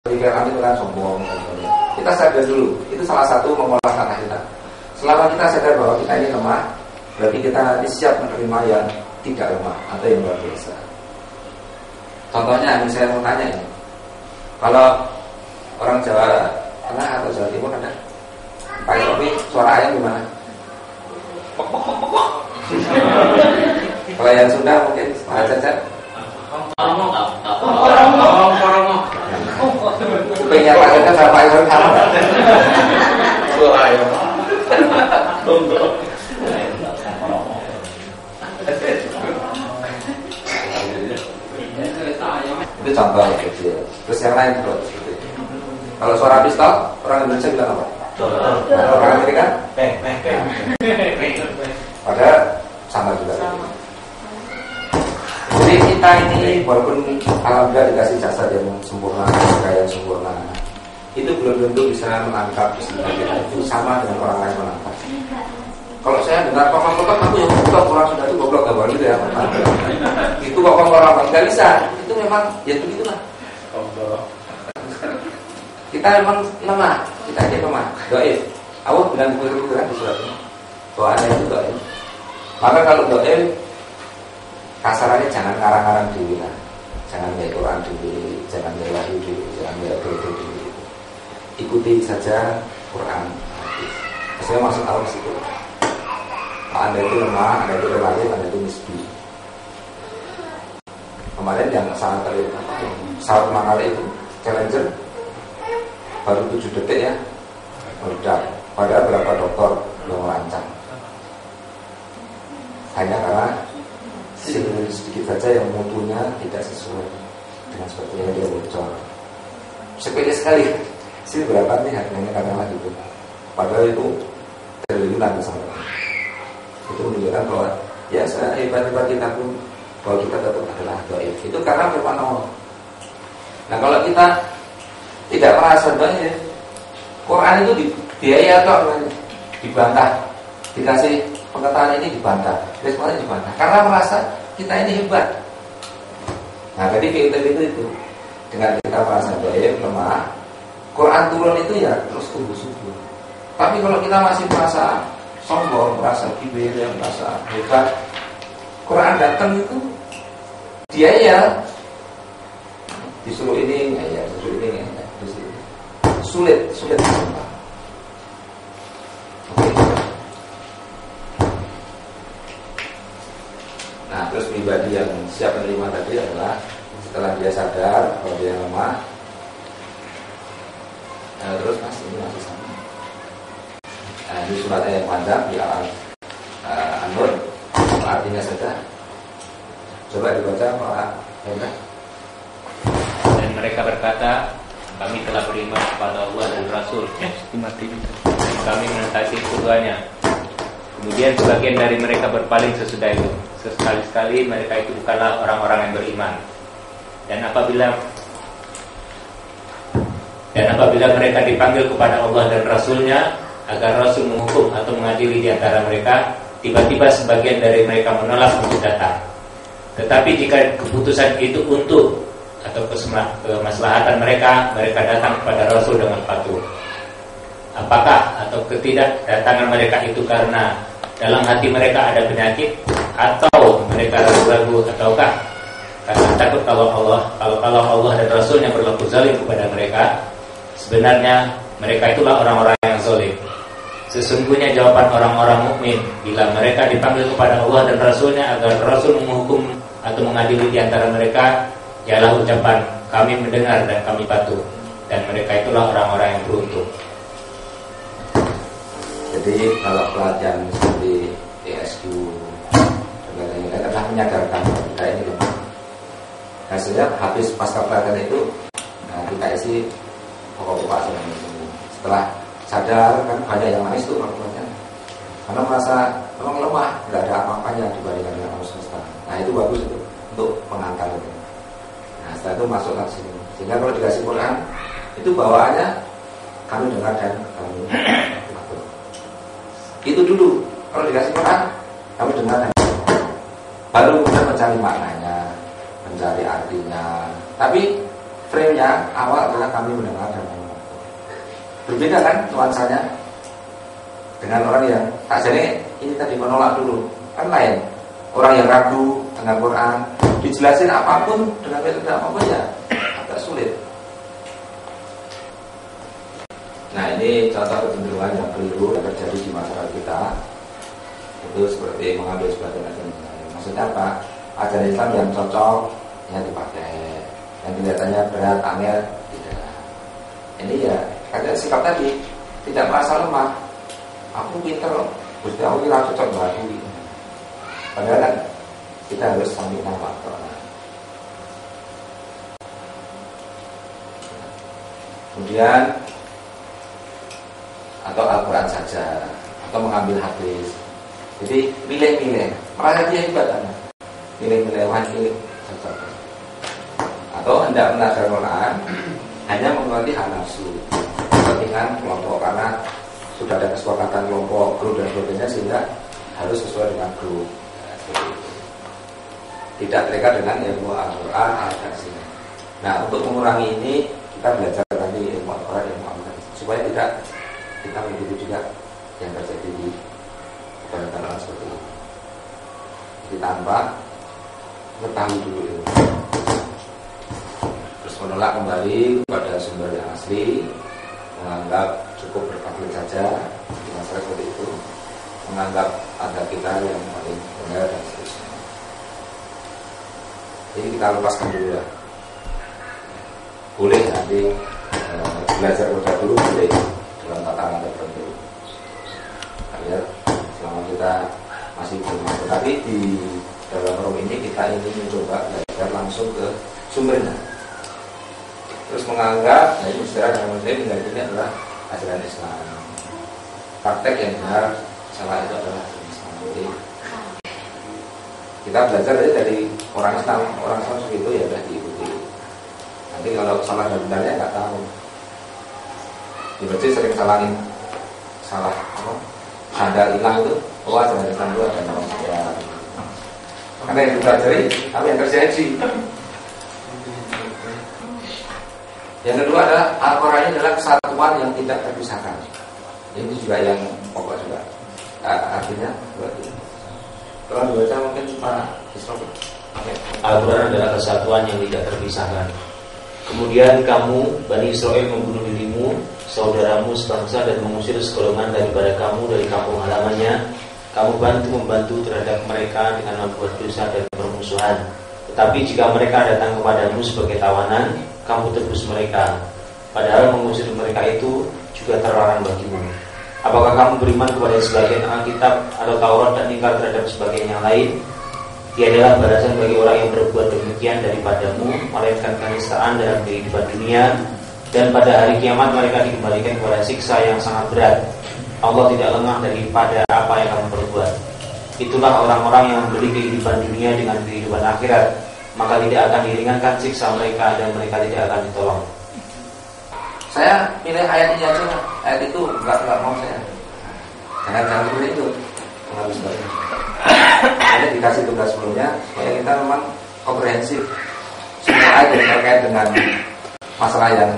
pikiran itu kan sombong. Kita sadar dulu, itu salah satu mengolah tanah kita. Selama kita sadar bahwa kita ini lemah, berarti kita siap menerima yang tidak lemah atau yang luar biasa. Contohnya, saya mau tanya ini, kalau orang Jawa Tengah atau Jawa Timur ada Pak Sofi, suara ayam gimana? Kalau yang Sunda mungkin Cacat. Supaya Pak Cacat sama Pak Sofi sama. Suara ayam. Itu contoh kecil. Terus yang lain bro. Kalau suara pistol, orang Indonesia bilang apa? Orang Amerika? Padahal sama juga. Jadi kita ini walaupun alhamdulillah dikasih jasad yang sempurna, kekayaan sempurna, itu belum tentu bisa menangkap istilah kita itu sama dengan orang lain menangkap. Kalau saya dengar kokong-kokong, aku yang goblok, orang Sunda itu goblok, gak boleh gitu ya. Itu kokong orang nggak bisa. Itu memang ya begitulah. Kita memang lemah, kita aja lemah. Doif. Allah bilang begitu kan di surat ini. Bahwa ada itu doif. Maka kalau doif, kasarannya jangan ngarang-ngarang diri lah. Jangan baca Quran diri, jangan baca wahyu diri, jangan baca berita diri. Ikuti saja Quran. Saya maksud Allah di situ. Anda itu lemah, Anda itu relatif, Anda itu nisbi. Kemarin yang sangat terlihat saat mengenal itu Challenger baru 7 detik ya meledak. Padahal berapa dokter belum merancang. Hanya karena sedikit saja yang mutunya tidak sesuai dengan seperti yang dia bocor. Sepele sekali. Sih berapa nih harganya katakanlah gitu. Padahal itu triliunan misalnya. Itu menunjukkan bahwa ya hebat-hebat kita pun bahwa kita tetap adalah dhaif. Itu karena memang Allah. Nah kalau kita tidak merasa dhaif, Quran itu biaya atau dibantah, dikasih pengetahuan ini dibantah, responnya dibantah karena merasa kita ini hebat. Nah jadi kita itu dengan kita merasa dhaif, lemah, Quran turun itu ya terus tumbuh subur. Tapi kalau kita masih merasa sombong, merasa kibir, merasa hebat, Quran datang itu dia ya disuruh ini, ya disuruh ini, ya disuruh ini. Sulit sumpah. Oke. Nah terus pribadi yang siap menerima tadi adalah setelah dia sadar kalau dia lemah, terus ini masih sama. Ini surat yang panjang di An-Nur, artinya saja. Coba dibaca Pak Hendra. Dan mereka berkata, kami telah beriman kepada Allah dan Rasul, dan kami menentaati keduanya. Kemudian sebagian dari mereka berpaling sesudah itu. Sekali-sekali mereka itu bukanlah orang-orang yang beriman. Dan apabila mereka dipanggil kepada Allah dan Rasulnya agar Rasul menghukum atau mengadili di antara mereka, tiba-tiba sebagian dari mereka menolak untuk datang. Tetapi jika keputusan itu untuk atau kemaslahatan mereka datang kepada Rasul dengan patuh. Apakah atau ketidakdatangan mereka itu karena dalam hati mereka ada penyakit, atau mereka ragu-ragu, ataukah karena takut kalau Allah dan Rasulnya berlaku zalim kepada mereka? Sebenarnya mereka itulah orang-orang yang zalim. Sesungguhnya jawaban orang-orang mukmin bila mereka dipanggil kepada Allah dan Rasulnya agar Rasul menghukum atau mengadili di antara mereka, ialah ucapan kami mendengar dan kami patuh, dan mereka itulah orang-orang yang beruntung. Jadi kalau pelatihan seperti ESQ sebagainya adalah menyadarkan kita ini lemah. Hasilnya habis pasca pelatihan itu kita isi pokok-pokok setelah sadar kan banyak yang manis tuh pelatihan. Karena merasa memang lemah, nggak ada apa-apanya dibandingkan dengan alam semesta. Nah itu bagus itu untuk pengantar itu. Nah setelah itu masuk ke sini. Sehingga kalau dikasih Quran itu bawaannya kami dengar dan kami patuh. Itu dulu. Kalau dikasih Quran kami dengar dan baru kemudian mencari maknanya, mencari artinya. Tapi frame-nya awal adalah kami mendengar dan mendengar. Berbeda kan nuansanya dengan orang yang tak jadi ini tadi menolak dulu, kan lain. Orang yang ragu dengan Quran, dijelasin apapun dengan metode apapun ya agak sulit. Nah ini contoh kecenderungan yang keliru yang terjadi di masyarakat kita. Itu seperti mengambil sebagian ajaran Islam. Maksudnya apa? Ajaran Islam yang cocok yang dipakai, yang kelihatannya berat, angel tidak. Ini ya ada sikap tadi, tidak merasa lemah. Aku pinter, Gusti Allah kira cocok banget. Padahal kan kita harus sambil nampak. Kemudian atau Al-Quran saja, atau mengambil hadis. Jadi milih-milih, merasa dia ibadah. Milih-milih wajib cocok. Atau hendak belajar Quran hanya mengerti hal nafsu, kepentingan kelompok, karena sudah ada kesepakatan kelompok, grup dan sebagainya, sehingga harus sesuai dengan grup. Tidak terikat dengan ilmu Al-Quran, Al-Hadis. Nah, untuk mengurangi ini kita belajar tadi ilmu Al-Quran, ilmu Al-Hadis, supaya tidak kita mengikuti juga yang terjadi di kebanyakan orang seperti itu. Jadi tanpa mengetahui dulu ilmu, terus menolak kembali kepada sumber yang asli, menganggap cukup bertaklid saja di masalah seperti itu, menganggap ada kita yang paling benar dan seterusnya. Jadi kita lepaskan dulu ya. Boleh nanti belajar udah dulu, boleh dalam tataran tertentu. Agar selama kita masih belum mampu. Tapi di dalam forum ini kita ingin mencoba belajar langsung ke sumbernya. Terus menganggap, nah ini istilah yang muslim ini adalah ajaran Islam. Praktek yang benar salah itu adalah ajaran Islam. Jadi kita belajar dari orang Islam segitu ya sudah diikuti. Nanti kalau salah dan benarnya nggak tahu. Di masjid sering salah apa? Sandal hilang itu, ajaran Islam itu ada nama ya. Karena yang dipelajari apa yang terjadi. Yang kedua adalah Al-Quran ini adalah kesatuan yang tidak terpisahkan. Ini juga yang pokok juga. Artinya kalau dibaca mungkin Pak Islam. Al-Quran adalah kesatuan yang tidak terpisahkan. Kemudian kamu, Bani Israel, membunuh dirimu, saudaramu sebangsa, dan mengusir segolongan daripada kamu dari kampung halamannya. Kamu membantu terhadap mereka dengan membuat dosa dan permusuhan. Tetapi jika mereka datang kepadamu sebagai tawanan, kamu tebus mereka. Padahal mengusir mereka itu juga terlarang bagimu. Apakah kamu beriman kepada sebagian Alkitab atau Taurat dan ingkar terhadap sebagian yang lain? Dia adalah balasan bagi orang yang berbuat demikian daripadamu, melainkan kenistaan dalam kehidupan dunia, dan pada hari kiamat mereka dikembalikan kepada siksa yang sangat berat. Allah tidak lengah daripada apa yang kamu perbuat. Itulah orang-orang yang membeli kehidupan dunia dengan kehidupan akhirat, maka tidak akan diringankan siksa mereka dan mereka tidak akan ditolong. Saya pilih ayat ini aja, ayat itu nggak mau saya. Jangan pilih itu, mengambil sebagainya. Jadi dikasih tugas sebelumnya supaya kita memang komprehensif semua ayat yang terkait dengan masalah yang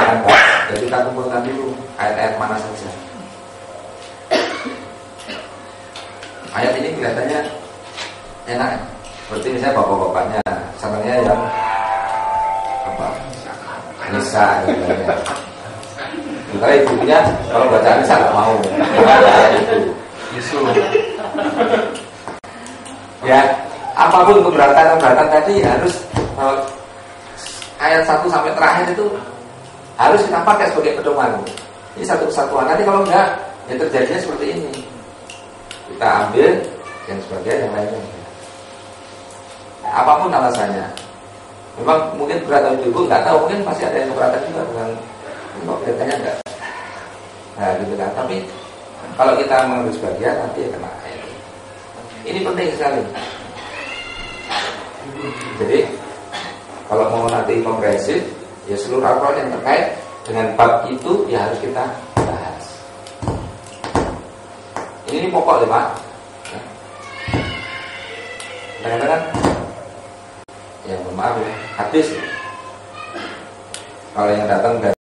akan bahas. Jadi kita kumpulkan dulu ayat-ayat mana saja. Ayat ini kelihatannya enak, seperti misalnya bapak-bapaknya, senangnya yang apa? Nisa, sementara ibunya kalau baca Nisa nggak mau. Itu Yesus. Ya, apapun keberatan tadi harus ayat 1 sampai terakhir itu harus kita pakai sebagai pedoman. Ini satu kesatuan. Nanti kalau enggak, yang terjadinya seperti ini. Kita ambil yang sebagian, yang lainnya. Apapun alasannya. Memang mungkin berat atau ibu nggak tahu, mungkin masih ada yang keberatan juga dengan kok kelihatannya enggak. Nah, gitu kan. Tapi kalau kita mengambil sebagian, nanti ya kena ayat. Ini penting sekali. Jadi kalau mau nanti komprehensif, ya seluruh Al-Quran yang terkait dengan bab itu ya harus kita bahas. Ini pokok ya Pak. Kadang-kadang ya maaf ya, hadis Kalau yang datang